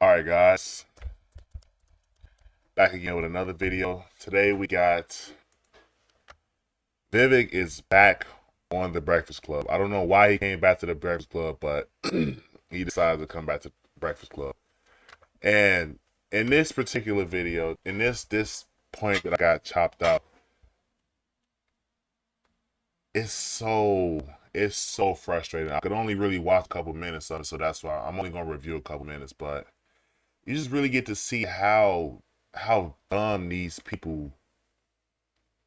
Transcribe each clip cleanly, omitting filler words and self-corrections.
All right, guys, back again with another video. Today we got Vivek is back on the Breakfast Club. I don't know why he came back to the Breakfast Club, but he decided to come back to Breakfast Club. And in this particular video, in this point that I got chopped up, it's so frustrating. I could only really watch a couple minutes of it, so that's why I'm only gonna review a couple minutes, but you just really get to see how dumb these people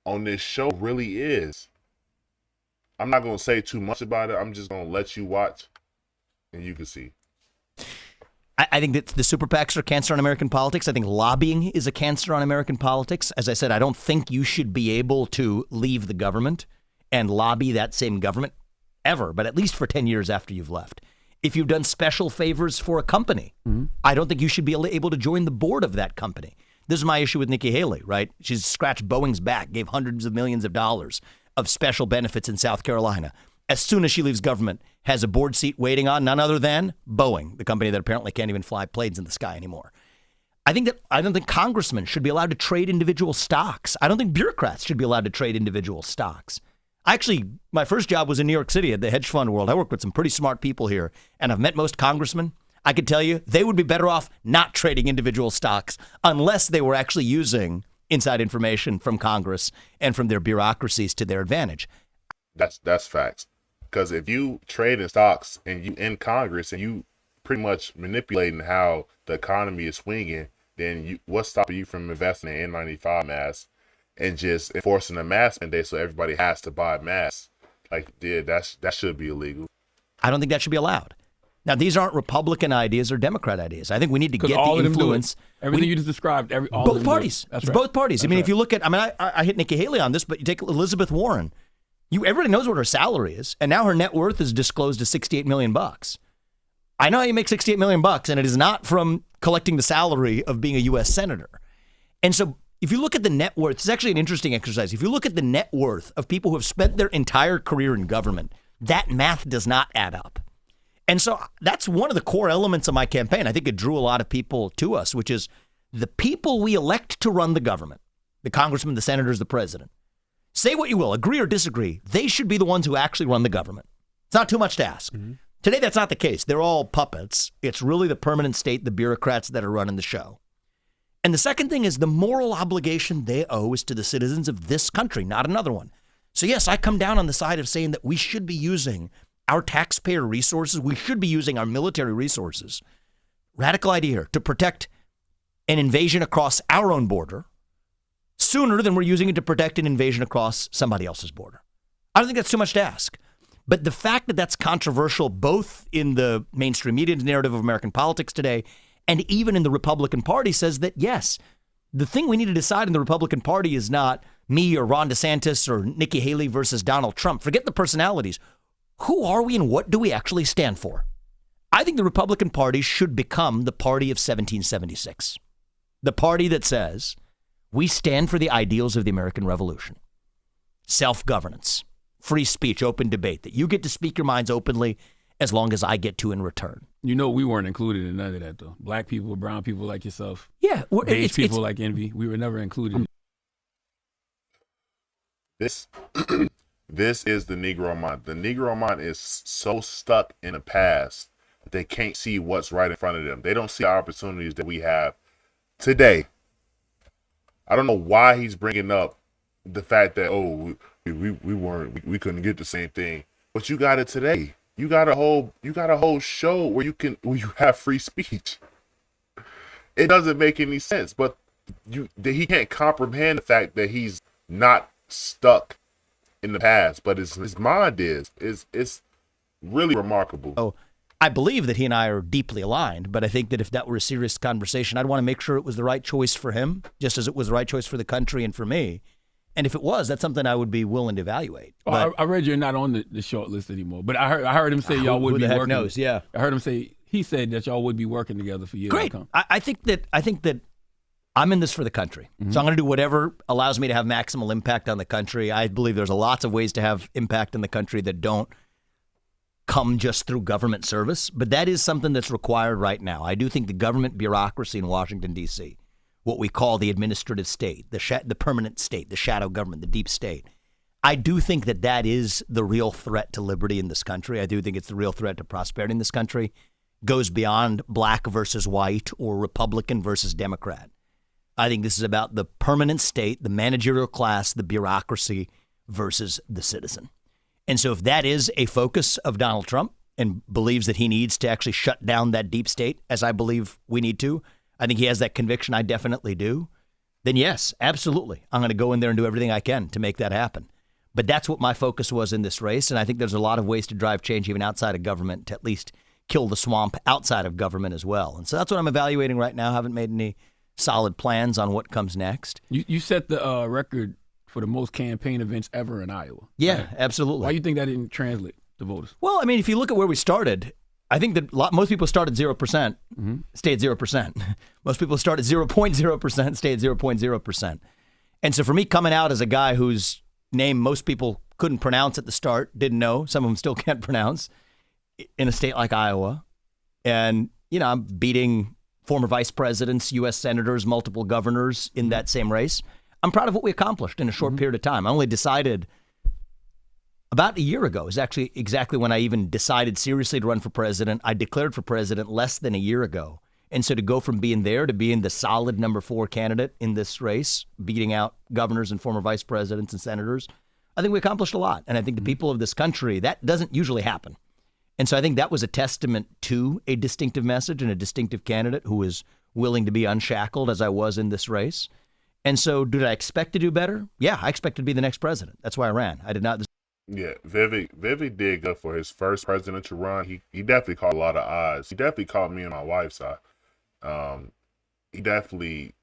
on this show really is. I'm not going to say too much about it. I'm just going to let you watch and you can see. I think that the super PACs are cancer on American politics. I think lobbying is a cancer on American politics. As I said, I don't think you should be able to leave the government and lobby that same government ever, but at least for 10 years after you've left. If you've done special favors for a company, I don't think you should be able to join the board of that company. This is my issue with Nikki Haley, right? She's scratched Boeing's back, gave hundreds of millions of dollars of special benefits in South Carolina. As soon as she leaves government, has a board seat waiting on none other than Boeing, the company that apparently can't even fly planes in the sky anymore. I don't think congressmen should be allowed to trade individual stocks. I don't think bureaucrats should be allowed to trade individual stocks. Actually, my first job was in New York City at the hedge fund world. I worked with some pretty smart people here, and I've met most congressmen. I could tell you they would be better off not trading individual stocks unless they were actually using inside information from Congress and from their bureaucracies to their advantage. That's facts. Because if you trade in stocks and you in Congress and you pretty much manipulating how the economy is swinging, then what's stopping you from investing in N95 masks and just enforcing a mask mandate so everybody has to buy masks? Like, yeah, that should be illegal. I don't think that should be allowed. Now, these aren't Republican ideas or Democrat ideas. I think we need to get the influence. Everything you just described, both parties. It's right. Both parties. That's I mean, right. If you look at, I hit Nikki Haley on this, but you take Elizabeth Warren. Everybody knows what her salary is, and now her net worth is disclosed to $68 million. I know how you make $68 million, and it is not from collecting the salary of being a U.S. senator. And so, if you look at the net worth, it's actually an interesting exercise. If you look at the net worth of people who have spent their entire career in government, that math does not add up. And so that's one of the core elements of my campaign. I think it drew a lot of people to us, which is the people we elect to run the government, the congressmen, the senators, the president. Say what you will, agree or disagree, they should be the ones who actually run the government. It's not too much to ask. Today, that's not the case. They're all puppets. It's really the permanent state, the bureaucrats that are running the show. And the second thing is the moral obligation they owe is to the citizens of this country, not another one. So yes, I come down on the side of saying that we should be using our taxpayer resources. We should be using our military resources. Radical idea here, to protect an invasion across our own border sooner than we're using it to protect an invasion across somebody else's border. I don't think that's too much to ask. But the fact that that's controversial both in the mainstream media narrative of American politics today and even in the Republican Party says that, yes, the thing we need to decide in the Republican Party is not me or Ron DeSantis or Nikki Haley versus Donald Trump. Forget the personalities. Who are we and what do we actually stand for? I think the Republican Party should become the party of 1776. The party that says we stand for the ideals of the American Revolution. Self-governance, free speech, open debate, that you get to speak your minds openly as long as I get to in return. You know, we weren't included in none of that, though. Black people, brown people like yourself. Yeah. Beige people like Envy. We were never included. This is the Negro mind. The Negro mind is so stuck in the past that they can't see what's right in front of them. They don't see the opportunities that we have today. I don't know why he's bringing up the fact that, we couldn't get the same thing, but you got it today. You got a whole show where you have free speech. It doesn't make any sense, but he can't comprehend the fact that he's not stuck in the past, but his mind is. It's really remarkable. Oh, I believe that he and I are deeply aligned, but I think that if that were a serious conversation, I'd want to make sure it was the right choice for him, just as it was the right choice for the country and for me. And if it was, that's something I would be willing to evaluate. Well, I read you're not on the short list anymore, but I heard him say y'all would be working. Who the heck knows? Yeah, I heard him say he said that y'all would be working together for years. Great. I think that I'm in this for the country, so I'm going to do whatever allows me to have maximal impact on the country. I believe there's lots of ways to have impact in the country that don't come just through government service, but that is something that's required right now. I do think the government bureaucracy in Washington, D.C., what we call the administrative state, the permanent state, the shadow government, the deep state, I do think that that is the real threat to liberty in this country. I do think it's the real threat to prosperity in this country. Goes beyond black versus white or Republican versus Democrat. I think this is about the permanent state, the managerial class, the bureaucracy versus the citizen. And so if that is a focus of Donald Trump and believes that he needs to actually shut down that deep state, as I believe we need to, I think he has that conviction, I definitely do, then yes, absolutely. I'm going to go in there and do everything I can to make that happen. But that's what my focus was in this race, and I think there's a lot of ways to drive change even outside of government to at least kill the swamp outside of government as well. And so that's what I'm evaluating right now. I haven't made any solid plans on what comes next. You set the record for the most campaign events ever in Iowa. Yeah, right? Absolutely. Why do you think that didn't translate to voters? Well, I mean, if you look at where we started, I think that most people started 0%, stay at 0%. Most people started 0.0%, stay at 0.0%. And so for me, coming out as a guy whose name most people couldn't pronounce at the start, didn't know, some of them still can't pronounce, in a state like Iowa, and, you know, I'm beating former vice presidents, U.S. senators, multiple governors in that same race. I'm proud of what we accomplished in a short period of time. I only decided about a year ago is actually exactly when I even decided seriously to run for president. I declared for president less than a year ago. And so to go from being there to being the solid number 4 candidate in this race, beating out governors and former vice presidents and senators, I think we accomplished a lot. And I think the people of this country, that doesn't usually happen. And so I think that was a testament to a distinctive message and a distinctive candidate who was willing to be unshackled as I was in this race. And so did I expect to do better? Yeah, I expected to be the next president. That's why I ran. I did not. Yeah, Vivek did good for his first presidential run. He definitely caught a lot of eyes. He definitely caught me and my wife's eye. He definitely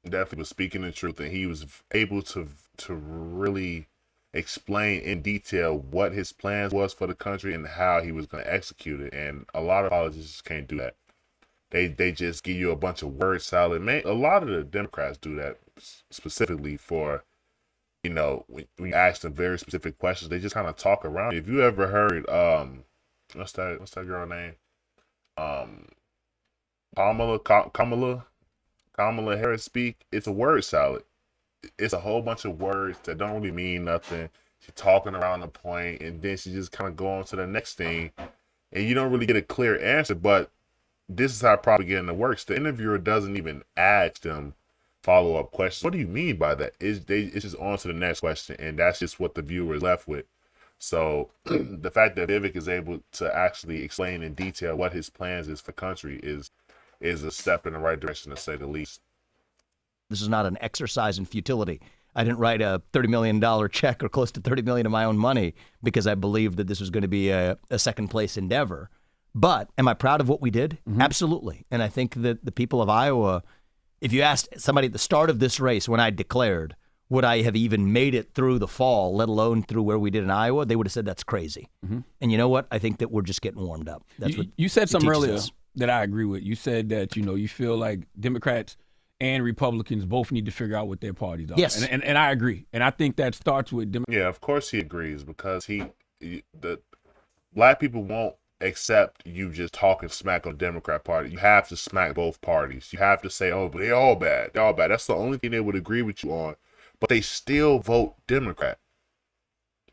was speaking the truth, and he was able to really explain in detail what his plans was for the country and how he was going to execute it. And a lot of politicians can't do that. They just give you a bunch of word salad. Man, a lot of the Democrats do that specifically for, you know, when you ask them very specific questions, they just kind of talk around. If you ever heard, what's that girl name? Kamala Harris speak, it's a word salad. It's a whole bunch of words that don't really mean nothing. She's talking around the point, and then she just kind of go on to the next thing, and you don't really get a clear answer. But this is how propaganda works. The interviewer doesn't even ask them follow-up questions. What do you mean by that? It's just on to the next question, and that's just what the viewer is left with. So the fact that Vivek is able to actually explain in detail what his plans is for country is a step in the right direction, to say the least. This is not an exercise in futility. I didn't write a $30 million check or close to $30 million of my own money because I believed that this was going to be a second place endeavor. But am I proud of what we did? Absolutely. And I think that the people of Iowa, if you asked somebody at the start of this race when I declared, would I have even made it through the fall, let alone through where we did in Iowa, they would have said that's crazy. And you know what? I think that we're just getting warmed up. That's what you said something earlier that I agree with. You said that, you know, you feel like Democrats and Republicans both need to figure out what their parties are. Yes. And I agree. And I think that starts with Yeah, of course he agrees, because the black people won't accept you just talking smack on the Democrat Party. You have to smack both parties. You have to say, oh, but they're all bad. They're all bad. That's the only thing they would agree with you on. But they still vote Democrat.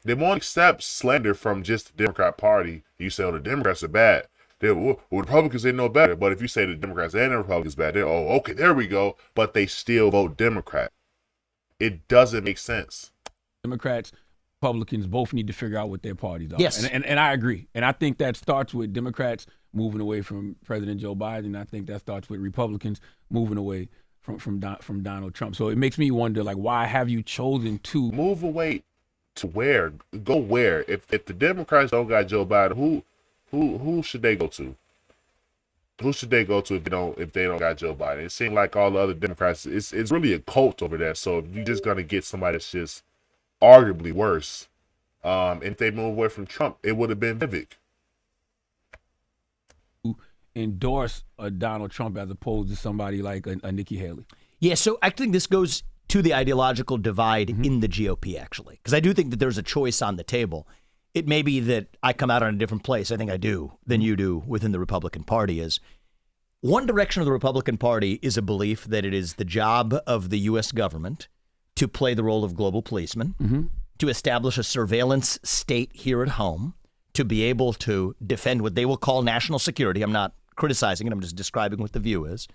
They won't accept slander from just the Democrat Party. You say, oh, the Democrats are bad. Well, Republicans, they know better. But if you say the Democrats and the Republicans bad, they're, oh, okay, there we go. But they still vote Democrat. It doesn't make sense. Democrats, Republicans both need to figure out what their parties are. Yes. And I agree. And I think that starts with Democrats moving away from President Joe Biden. I think that starts with Republicans moving away from Donald Trump. So it makes me wonder, like, why have you chosen to move away to where? Go where? If the Democrats don't got Joe Biden, who should they go to? Who should they go to if they don't got Joe Biden? It seems like all the other Democrats, it's really a cult over there. So if you're just gonna get somebody that's just arguably worse, and if they move away from Trump, it would have been Vivek. Endorse a Donald Trump as opposed to somebody like a Nikki Haley? Yeah, so I think this goes to the ideological divide in the GOP, actually, because I do think that there's a choice on the table. it may be that I come out on a different place, I think I do, than you do within the Republican Party is one direction of the Republican Party is a belief that it is the job of the U.S. government to play the role of global policeman, to establish a surveillance state here at home, to be able to defend what they will call national security. I'm not criticizing it. I'm just describing what the view is.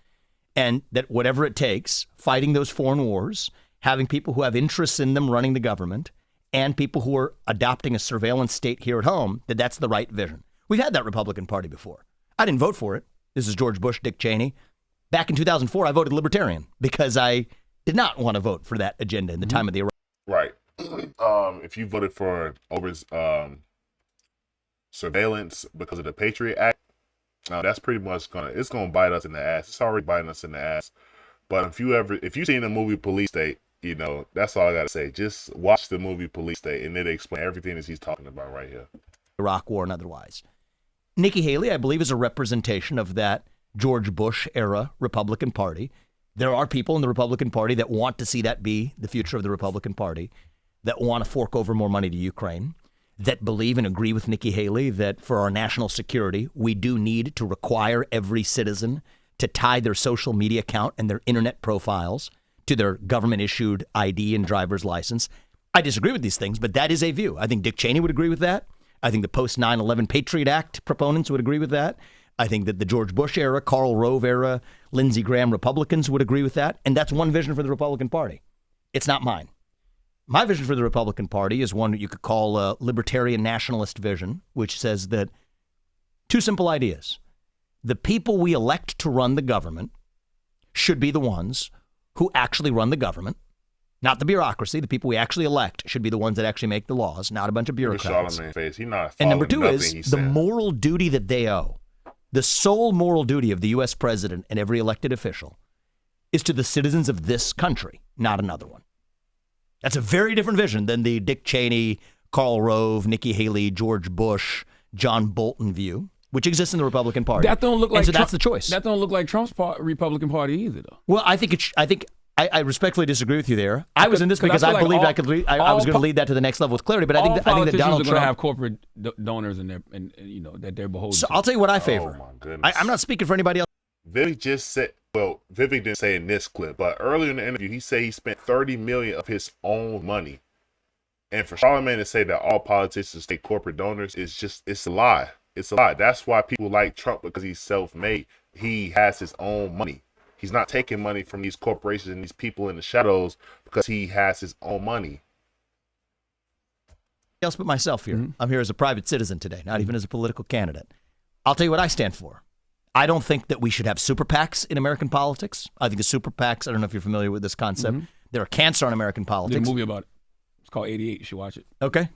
And that whatever it takes, fighting those foreign wars, having people who have interests in them running the government, and people who are adopting a surveillance state here at home, that's the right vision. We've had that Republican Party before. I didn't vote for it. This is George Bush, Dick Cheney. Back in 2004, I voted Libertarian because I did not want to vote for that agenda in the time of the Iraq. Right. If you voted for surveillance because of the Patriot Act, that's pretty much it's gonna bite us in the ass. It's already biting us in the ass. But if you've seen the movie Police State, that's all I gotta say. Just watch the movie Police State, and it'll explain everything that he's talking about right here. Iraq War and otherwise. Nikki Haley, I believe, is a representation of that George Bush era Republican Party. There are people in the Republican Party that want to see that be the future of the Republican Party, that want to fork over more money to Ukraine, that believe and agree with Nikki Haley that for our national security, we do need to require every citizen to tie their social media account and their internet profiles to their government-issued ID and driver's license. I disagree with these things, but that is a view. I think Dick Cheney would agree with that. I think the post-9/11 Patriot Act proponents would agree with that. I think that the George Bush era, Karl Rove era, Lindsey Graham Republicans would agree with that. And that's one vision for the Republican Party. It's not mine. My vision for the Republican Party is one that you could call a libertarian nationalist vision, which says that two simple ideas. The people we elect to run the government should be the ones who actually run the government, not the bureaucracy. The people we actually elect should be the ones that actually make the laws, not a bunch of bureaucrats. And number two is the moral duty that they owe. The sole moral duty of the U.S. president and every elected official is to the citizens of this country, not another one. That's a very different vision than the Dick Cheney, Karl Rove, Nikki Haley, George Bush, John Bolton view, which exists in the Republican Party. That don't look like that's the choice. That don't look like Trump's Republican Party either, though. Well, I respectfully disagree with you there. I was in this because I believed I was going to lead that to the next level with clarity. But I think that Donald Trump are going to have corporate donors in there, and that they're beholden. So I'll tell you what I favor. Oh my goodness. I'm not speaking for anybody else. Vivek just said. Well, Vivek didn't say in this clip, but earlier in the interview, he said he spent $30 million of his own money. And for Charlamagne to say that all politicians take corporate donors it's a lie. It's a lie. That's why people like Trump, because he's self-made. He has his own money. He's not taking money from these corporations and these people in the shadows because he has his own money. Else but myself here. I'm here as a private citizen today, not even as a political candidate. I'll tell you what I stand for. I don't think that we should have super PACs in American politics. I think the super PACs, I don't know if you're familiar with this concept, they're a cancer on American politics. There's a movie about it. It's called 88. You should watch it. Okay.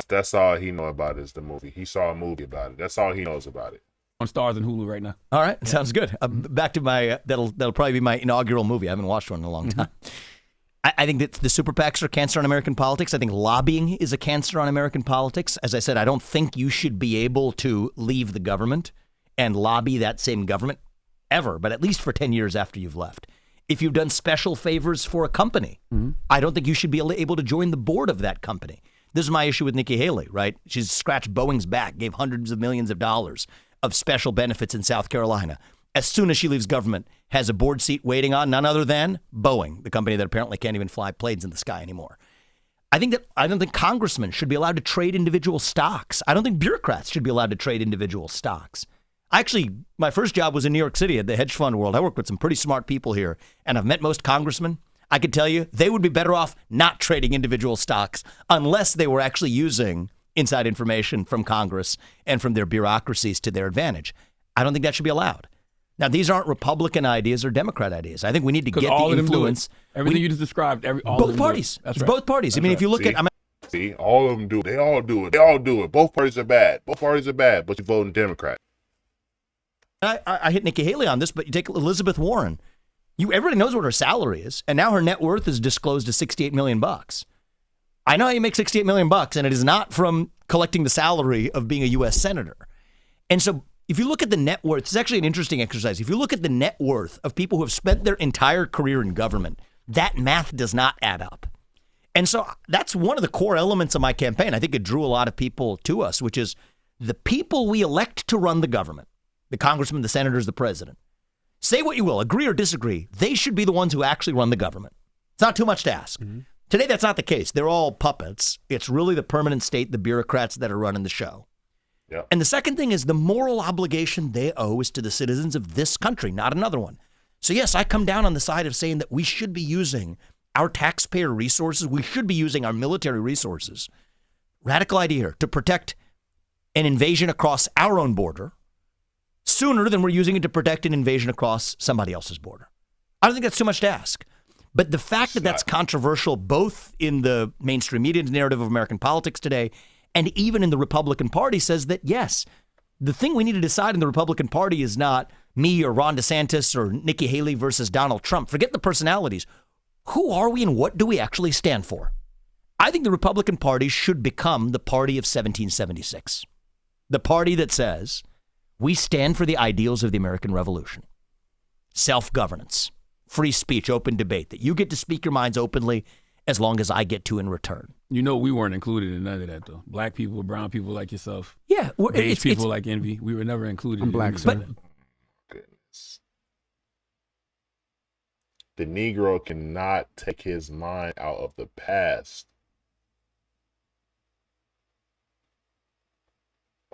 That's all he knows about is the movie. He saw a movie about it. That's all he knows about it. On Stars and Hulu right now. All right. Sounds good. Back to my, that'll probably be my inaugural movie. I haven't watched one in a long time. I think that the super PACs are a cancer on American politics. I think lobbying is a cancer on American politics. As I said, I don't think you should be able to leave the government and lobby that same government ever, but at least for 10 years after you've left. If you've done special favors for a company, I don't think you should be able to join the board of that company. This is my issue with Nikki Haley, right? She's scratched Boeing's back, gave hundreds of millions of dollars of special benefits in South Carolina. As soon as she leaves government, has a board seat waiting on none other than Boeing, the company that apparently can't even fly planes in the sky anymore. I don't think congressmen should be allowed to trade individual stocks. I don't think bureaucrats should be allowed to trade individual stocks. Actually, my first job was in New York City at the hedge fund world. I worked with some pretty smart people here, and I've met most congressmen. I could tell you they would be better off not trading individual stocks unless they were actually using inside information from Congress and from their bureaucracies to their advantage. I don't think that should be allowed. Now, these aren't Republican ideas or Democrat ideas. I think we need to get the influence. Everything you just described, both parties. That's right. Both parties. I mean, if you look at... See, all of them do. They all do it. They all do it. Both parties are bad. Both parties are bad, but you vote in Democrat. I hit Nikki Haley on this, but you take Elizabeth Warren. Everybody knows what her salary is, and now her net worth is disclosed to $68 million. I know how you make $68 million, and it is not from collecting the salary of being a U.S. senator. And so if you look at the net worth, it's actually an interesting exercise. If you look at the net worth of people who have spent their entire career in government, that math does not add up. And so that's one of the core elements of my campaign. I think it drew a lot of people to us, which is the people we elect to run the government, the congressmen, the senators, the president. Say what you will, agree or disagree, they should be the ones who actually run the government. It's not too much to ask. Mm-hmm. Today, that's not the case. They're all puppets. It's really the permanent state, the bureaucrats that are running the show. Yep. And the second thing is the moral obligation they owe is to the citizens of this country, not another one. So yes, I come down on the side of saying that we should be using our taxpayer resources. We should be using our military resources. Radical idea here, to protect an invasion across our own border sooner than we're using it to protect an invasion across somebody else's border. I don't think that's too much to ask. But the fact that that's controversial both in the mainstream media narrative of American politics today and even in the Republican Party says that, yes, the thing we need to decide in the Republican Party is not me or Ron DeSantis or Nikki Haley versus Donald Trump. Forget the personalities. Who are we and what do we actually stand for? I think the Republican Party should become the party of 1776. The party that says we stand for the ideals of the American Revolution. Self-governance, free speech, open debate, that you get to speak your minds openly as long as I get to in return. You know, we weren't included in none of that, though. Black people, brown people like yourself. Yeah. Beige people like Envy. We were never included. I'm black, but goodness. The Negro cannot take his mind out of the past.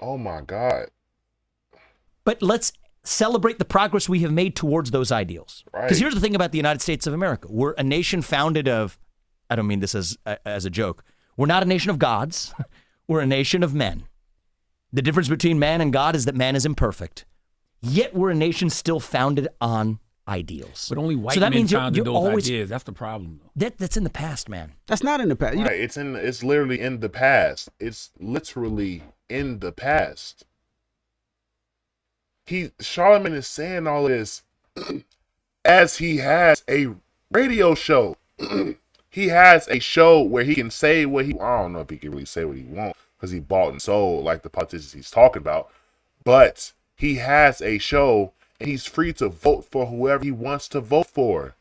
Oh, my God. But let's celebrate the progress we have made towards those ideals. Because here's the thing about the United States of America. We're a nation founded of, I don't mean this as a joke, we're not a nation of gods. We're a nation of men. The difference between man and God is that man is imperfect. Yet we're a nation still founded on ideals. But only white men founded those ideas. That's the problem, though. That's in the past, man. That's not in the past. Right. It's literally in the past. It's literally in the past. Charlemagne is saying all this as he has a radio show. He has a show where he can say what he, I don't know if he can really say what he wants because he bought and sold like the politicians he's talking about, but he has a show and he's free to vote for whoever he wants to vote for.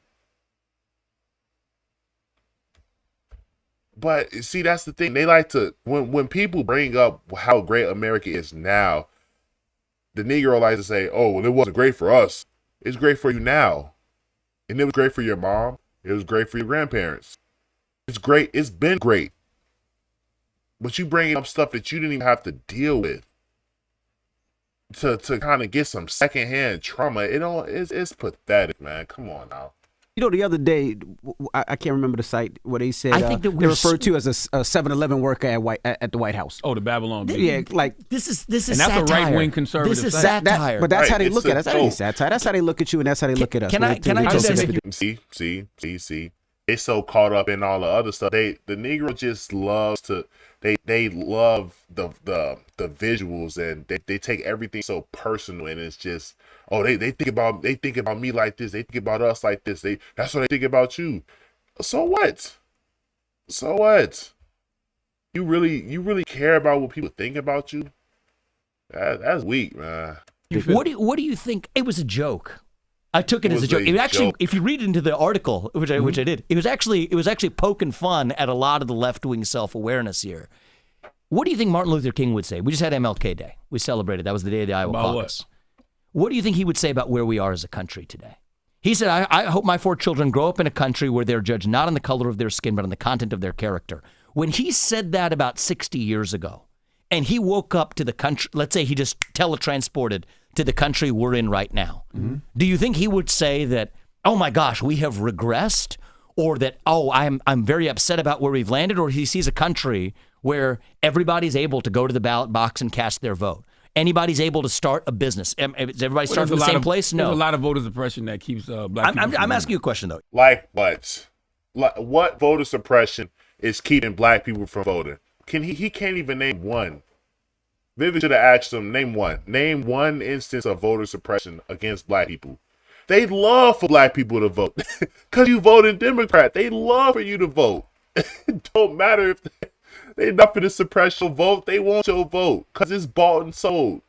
But see, that's the thing. They like to, when people bring up how great America is now, the Negro likes to say, oh, well, it wasn't great for us. It's great for you now. And it was great for your mom. It was great for your grandparents. It's great. It's been great. But you bringing up stuff that you didn't even have to deal with to kind of get some secondhand trauma. It's pathetic, man. Come on now. You know, the other day, I can't remember the site where they said they referred to as a 7-Eleven worker at the White House. Oh, the Babylon Bee. Yeah, like this is and that's satire. a right-wing conservative. This is satire. But that's how they look at us. That ain't satire. That's how they look at you, and that's how they look at us. Can I just see? They so caught up in all the other stuff. The Negro just loves to. They love the visuals, and they take everything so personal, and it's just, oh, they think about me like this, they think about us like this, that's what they think about you. So what? You really care about what people think about you? That's weak, man. What do you think? It was a joke. I took it as a joke. It actually, if you read into the article, which I did, it was actually poking fun at a lot of the left-wing self-awareness here. What do you think Martin Luther King would say? We just had MLK Day. We celebrated. That was the day of the Iowa caucus. What do you think he would say about where we are as a country today? He said, I hope my 4 children grow up in a country where they're judged not on the color of their skin, but on the content of their character. When he said that about 60 years ago, and he woke up to the country, let's say he just teletransported to the country we're in right now. Mm-hmm. Do you think he would say that, oh my gosh, we have regressed, or that, oh, I'm very upset about where we've landed, or he sees a country where everybody's able to go to the ballot box and cast their vote? Anybody's able to start a business. Is everybody starting from the same place? No. There's a lot of voter suppression that keeps black people. I'm asking you a question, though. Like what? What voter suppression is keeping black people from voting? He can't even name one. Vivek should have asked him, name one. Name one instance of voter suppression against black people. They love for black people to vote. Because you vote in Democrat. They love for you to vote. It don't matter if they're not for the suppress your vote. They want your vote because it's bought and sold.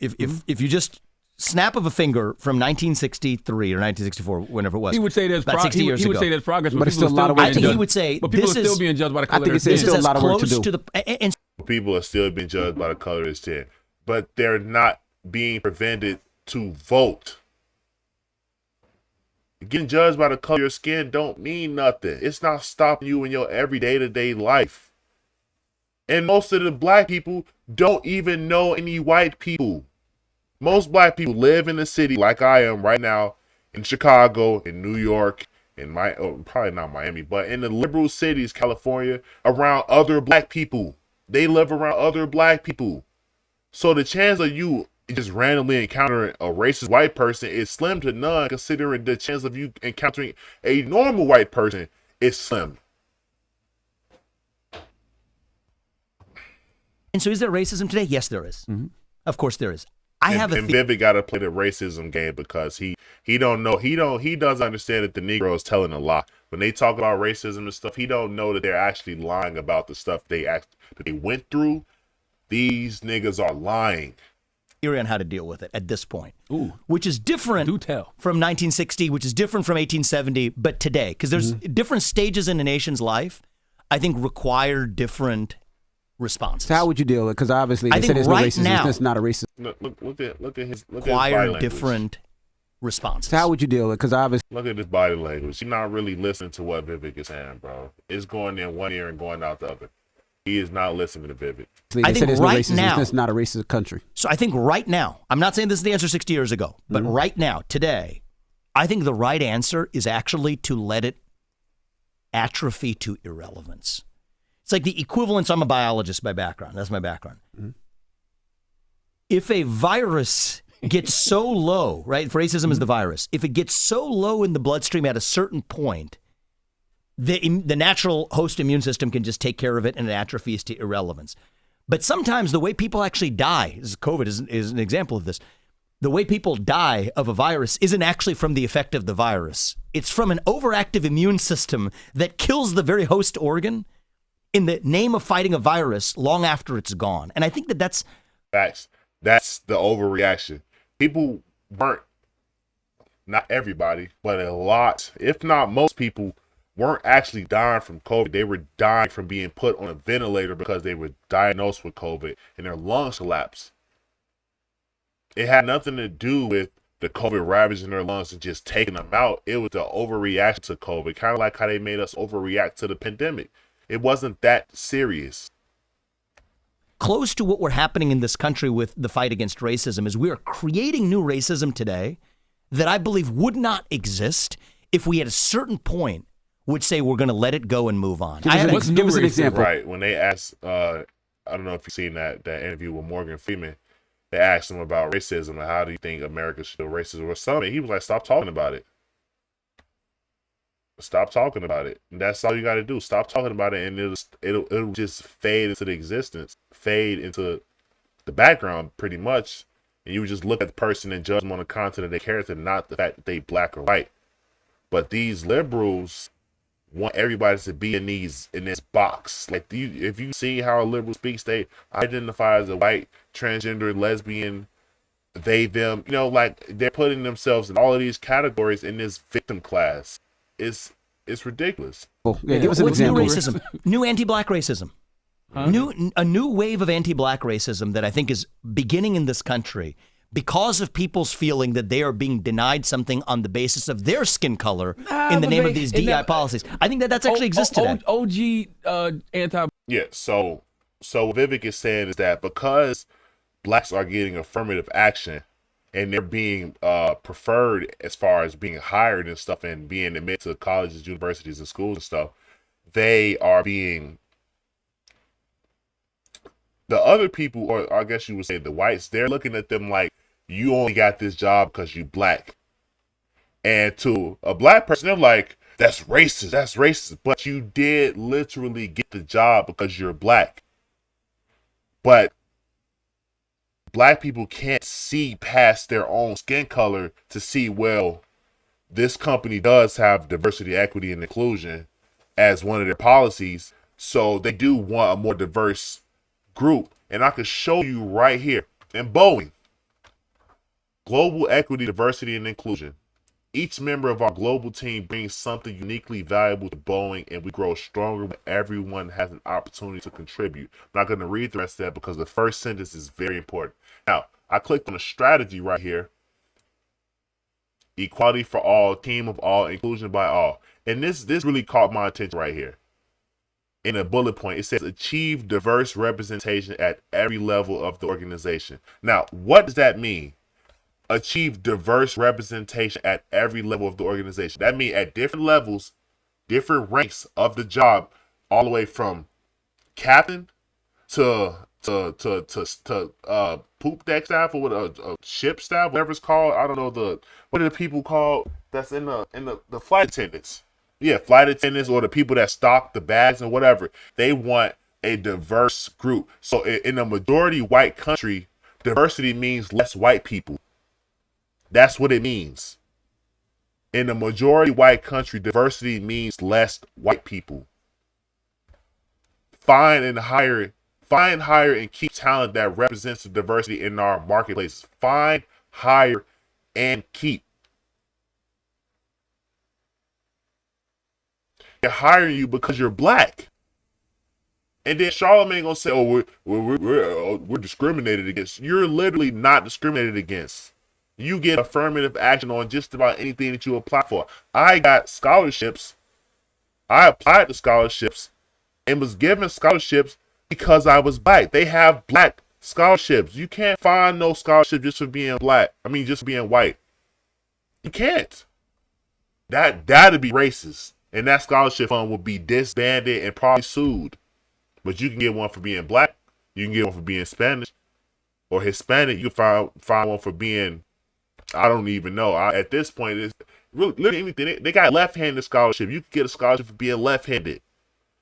If you just snap of a finger from 1963 or 1964, whenever it was. He would say there's about 60 years he would ago. say there's progress, but it's still a lot of work I think he would say but people this are still is, being judged by the color. I think of it's still a lot of work to do. And People are still being judged by the color of their skin, but they're not being prevented to vote. Getting judged by the color of your skin don't mean nothing. It's not stopping you in your everyday to-day life. And most of the black people don't even know any white people. Most black people live in the city like I am right now, in Chicago, in New York, probably not Miami, but in the liberal cities, California, around other black people. They live around other black people. So the chance of you just randomly encountering a racist white person is slim to none, considering the chance of you encountering a normal white person is slim. And so is there racism today? Yes, there is. Mm-hmm. Of course there is. And Vivek got to play the racism game because he doesn't understand that the Negro is telling a lie. When they talk about racism and stuff, he don't know that they're actually lying about the stuff that they went through. These niggas are lying. Theory on how to deal with it at this point. Ooh. Which is different from 1960, which is different from 1870, but today. Because there's different stages in a nation's life, I think, require different responses. So how would you deal with it? Because obviously they said there's no racism. It's not a racist. Look at his require different responses. So how would you deal with it? Because obviously look at his body language. He's not really listening to what Vivek is saying, bro. It's going in one ear and going out the other. He is not listening to Vivek. I think right now, it's not a racist country. So I think right now, I'm not saying this is the answer 60 years ago, but right now, today, I think the right answer is actually to let it atrophy to irrelevance. It's like the equivalence. I'm a biologist by background. That's my background. If a virus gets so low, right? Racism is the virus. If it gets so low in the bloodstream at a certain point, the natural host immune system can just take care of it and it atrophies to irrelevance. But sometimes the way people actually die, COVID is an example of this. The way people die of a virus isn't actually from the effect of the virus. It's from an overactive immune system that kills the very host organ in the name of fighting a virus long after it's gone. And I think that's facts. That's the overreaction. People weren't, not everybody, but a lot, if not most people, weren't actually dying from COVID. They were dying from being put on a ventilator because they were diagnosed with COVID and their lungs collapsed. It had nothing to do with the COVID ravaging their lungs and just taking them out. It was the overreaction to COVID, kind of like how they made us overreact to the pandemic. It wasn't that serious. Close to what we're happening in this country with the fight against racism is we are creating new racism today that I believe would not exist if we at a certain point would say we're going to let it go and move on. Give us an example. Right. When they asked, I don't know if you've seen that interview with Morgan Freeman, they asked him about racism and how do you think America should do racism or something. He was like, stop talking about it. Stop talking about it. And that's all you got to do. Stop talking about it, and it'll just fade into the existence, fade into the background, pretty much. And you would just look at the person and judge them on the content of their character, not the fact that they black or white. But these liberals want everybody to be in this box. Like, if you see how a liberal speaks, they identify as a white, transgender, lesbian, they, them. You know, like they're putting themselves in all of these categories in this victim class. It's ridiculous. Give us an example. New racism, new anti-black racism, a new wave of anti-black racism that I think is beginning in this country because of people's feeling that they are being denied something on the basis of their skin color in the name of these DEI policies. I think that's actually exists today. OG anti. Yeah. So what Vivek is saying is that because blacks are getting affirmative action and they're being preferred as far as being hired and stuff and being admitted to colleges, universities, and schools and stuff, they are being, the other people, or I guess you would say the whites, they're looking at them like, you only got this job because you black. And to a black person, they're like, that's racist. But you did literally get the job because you're black. But black people can't see past their own skin color to see, well, this company does have diversity, equity, and inclusion as one of their policies, so they do want a more diverse group. And I could show you right here in Boeing. Global equity, diversity, and inclusion. Each member of our global team brings something uniquely valuable to Boeing, and we grow stronger when everyone has an opportunity to contribute. I'm not going to read the rest of that because the first sentence is very important. Now, I clicked on the strategy right here. Equality for all, team of all, inclusion by all. And this really caught my attention right here. In a bullet point, it says achieve diverse representation at every level of the organization. Now, what does that mean? Achieve diverse representation at every level of the organization. That means at different levels, different ranks of the job, all the way from captain to poop deck staff or a ship staff, whatever it's called. I don't know what are the people called that's in the flight attendants. Yeah, flight attendants or the people that stock the bags and whatever. They want a diverse group. So in a majority white country, diversity means less white people. That's what it means. In a majority white country, diversity means less white people. Find, hire, and keep talent that represents the diversity in our marketplaces. Find, hire, and keep. They're hiring you because you're black. And then Charlamagne gonna say, "Oh, we're discriminated against." You're literally not discriminated against. You get affirmative action on just about anything that you apply for. I got scholarships. I applied to scholarships and was given scholarships because I was black. They have black scholarships. You can't find no scholarship just for being black. Just being white. You can't. That'd be racist. And that scholarship fund would be disbanded and probably sued. But you can get one for being black. You can get one for being Spanish or Hispanic. You can find one for being, I don't even know. At this point, it's really anything. They got left-handed scholarship. You can get a scholarship for being left-handed,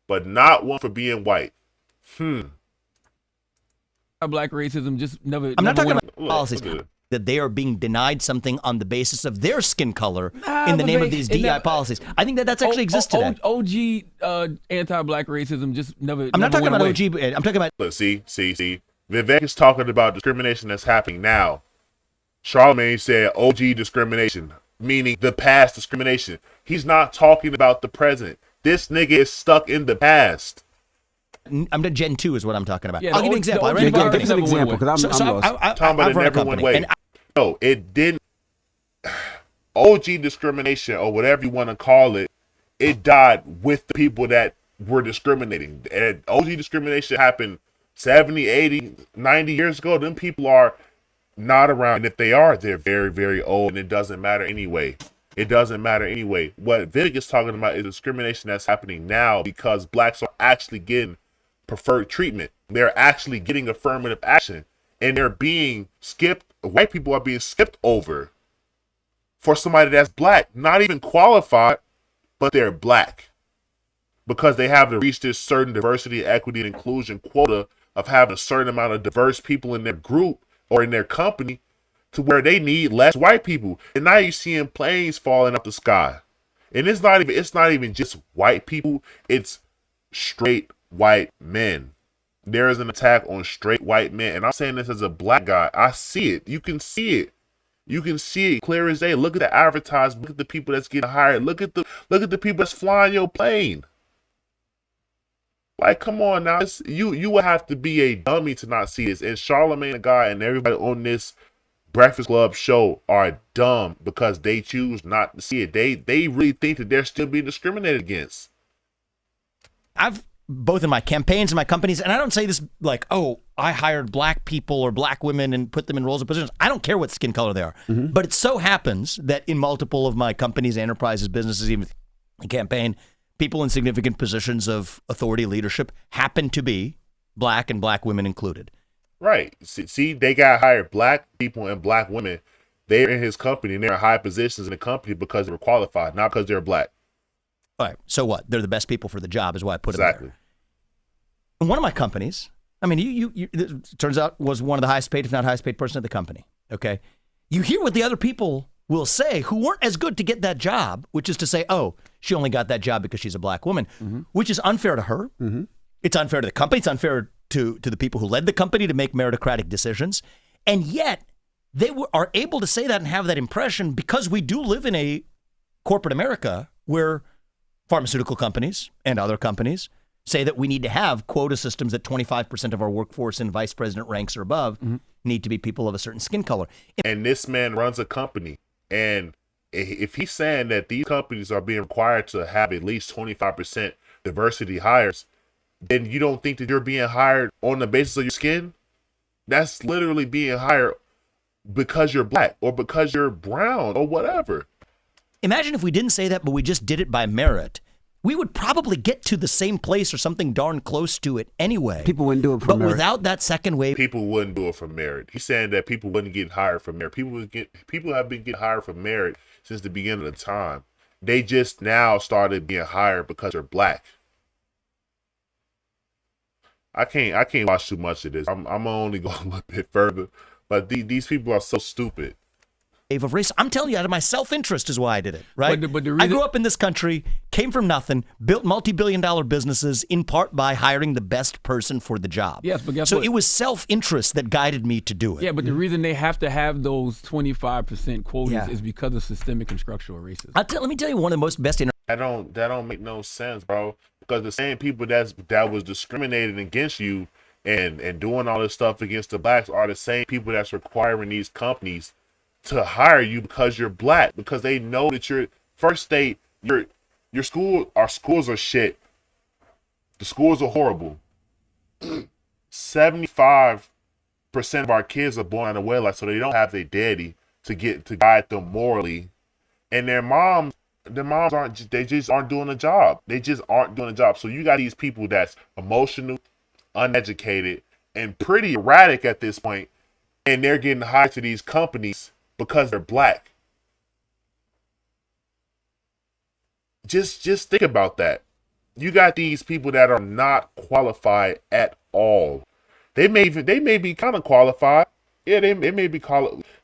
but not one for being white. Black racism just never. I'm not talking about policies. That they are being denied something on the basis of their skin color in the name of these DEI policies. I think that's actually exists today. OG anti-black racism just never. I'm not talking about OG. I'm talking about. Look, see. Vivek is talking about discrimination that's happening now. Charlamagne said OG discrimination, meaning the past discrimination. He's not talking about the present. This nigga is stuck in the past. I'm the Gen 2 is what I'm talking about. Yeah, I'll give you an example. Give me an example because I'm lost. Talking about it never went away. No, it didn't. OG discrimination, or whatever you want to call it, it died with the people that were discriminating. And OG discrimination happened 70, 80, 90 years ago. Them people are not around. And if they are, they're very, very old, and it doesn't matter anyway. It doesn't matter anyway. What Vivek is talking about is discrimination that's happening now because blacks are actually getting preferred treatment. They're actually getting affirmative action, and they're being skipped. White people are being skipped over for somebody that's black, not even qualified, but they're black because they have to reach this certain diversity, equity, and inclusion quota of having a certain amount of diverse people in their group or in their company to where they need less white people. And now you're seeing planes falling up the sky, and it's not even just white people. It's straight white men. There is an attack on straight white men, and I'm saying this as a black guy. I see it. You can see it. You can see it clear as day. Look at the advertisement. Look at the people that's getting hired. Look at the people that's flying your plane. Like, come on now. You would have to be a dummy to not see this. And Charlamagne the guy and everybody on this Breakfast Club show are dumb because they choose not to see it. They really think that they're still being discriminated against. I've both in my campaigns and my companies, and I don't say this like, oh, I hired black people or black women and put them in roles and positions. I don't care what skin color they are. Mm-hmm. But it so happens that in multiple of my companies, enterprises, businesses, even the campaign, people in significant positions of authority leadership happen to be black and black women included. Right. See, they got hired black people and black women. They're in his company and they're in high positions in the company because they were qualified, not because they're black. All right. So what? They're the best people for the job is why I put exactly. them there. In one of my companies, I mean, you it turns out was one of the highest paid, if not highest paid person at the company. Okay. You hear what the other people will say who weren't as good to get that job, which is to say, oh, she only got that job because she's a black woman, mm-hmm. which is unfair to her. Mm-hmm. It's unfair to the company. It's unfair to the people who led the company to make meritocratic decisions. And yet they are able to say that and have that impression because we do live in a corporate America where pharmaceutical companies and other companies say that we need to have quota systems that 25% of our workforce in vice president ranks or above need to be people of a certain skin color. And this man runs a company. And if he's saying that these companies are being required to have at least 25% diversity hires, then you don't think that you're being hired on the basis of your skin? That's literally being hired because you're black or because you're brown or whatever. Imagine if we didn't say that, but we just did it by merit. We would probably get to the same place or something darn close to it anyway. People wouldn't do it for merit. But without that second wave, people wouldn't do it for merit. He's saying that people wouldn't get hired for merit. People have been getting hired for merit since the beginning of time. They just now started being hired because they're black. I can't watch too much of this. I'm only going a little bit further. But these people are so stupid. Of race. I'm telling you, out of my self-interest is why I did it, right? But the reason, I grew up in this country, came from nothing, built multi-billion-dollar businesses in part by hiring the best person for the job. Yes, but guess so what? it was self-interest that guided me to do it. Yeah, but the reason they have to have those 25% quotas is because of systemic and structural racism. Let me tell you one of the most best. That don't make no sense, bro. Because the same people that was discriminating against you and doing all this stuff against the blacks are the same people that's requiring these companies to hire you because you're black, because they know that your our schools are shit. The schools are horrible. 75% of our kids are born out of wedlock, so they don't have their daddy to guide them morally, and their moms just aren't doing the job. They just aren't doing the job. So you got these people that's emotional, uneducated, and pretty erratic at this point, and they're getting hired to these companies because they're black. Just think about that. You got these people that are not qualified at all. They may be kind of qualified. Yeah, they may be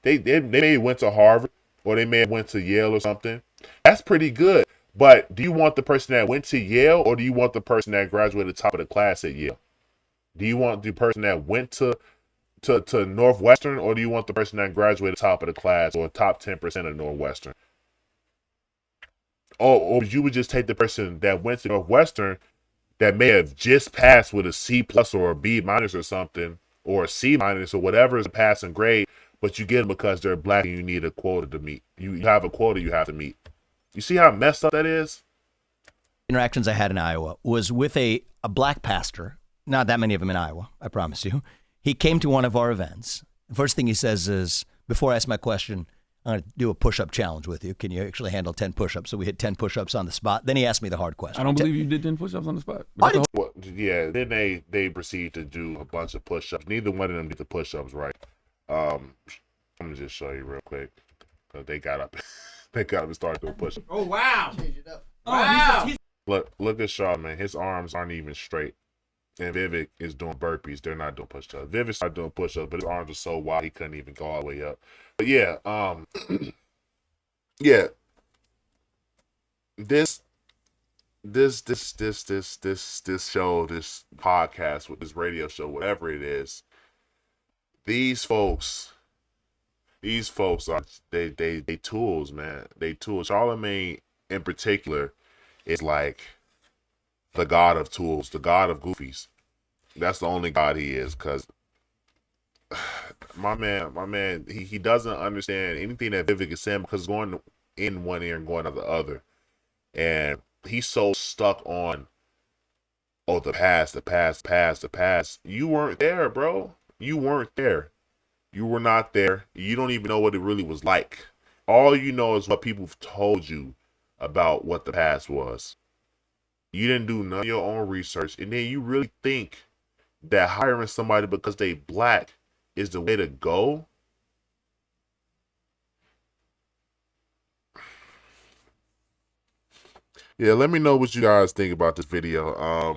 they may have went to Harvard or they may have went to Yale or something. That's pretty good. But do you want the person that went to Yale or do you want the person that graduated top of the class at Yale? Do you want the person that went to Northwestern, or do you want the person that graduated top of the class or top 10% of Northwestern? Or you would just take the person that went to Northwestern that may have just passed with a C+ or a B- or something, or a C- or whatever is a passing grade, but you get them because they're black and you need a quota to meet. You have a quota you have to meet. You see how messed up that is? Interactions I had in Iowa was with a black pastor. Not that many of them in Iowa, I promise you. He came to one of our events. The first thing he says is, before I ask my question, I'm going to do a push-up challenge with you. Can you actually handle 10 push-ups? So we hit 10 push-ups on the spot. Then he asked me the hard question. I don't believe you did 10 push-ups on the spot. Yeah, then they proceed to do a bunch of push-ups. Neither one of them did the push-ups right. Let me just show you real quick. Because they got up and started doing push-ups. Oh, wow. Change it up. Wow. Look at Shaw, man. His arms aren't even straight. And Vivek is doing burpees. They're not doing push-ups. Vivek started doing push-ups, but his arms are so wide he couldn't even go all the way up. But yeah, yeah. This show, this podcast, with this radio show, whatever it is, these folks are they tools, man. They tools. Charlemagne in particular is like the god of tools, the god of goofies. That's the only god he is, because my man, he doesn't understand anything that Vivek is saying, because it's going in one ear and going out the other. And he's so stuck on, the past. You weren't there, bro. You weren't there. You were not there. You don't even know what it really was like. All you know is what people told you about what the past was. You didn't do none of your own research, and then you really think that hiring somebody because they black is the way to go? Yeah, let me know what you guys think about this video.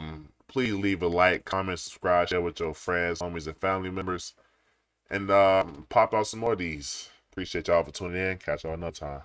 Please leave a like, comment, subscribe, share with your friends, homies, and family members, and pop out some more of these. Appreciate y'all for tuning in. Catch y'all another time.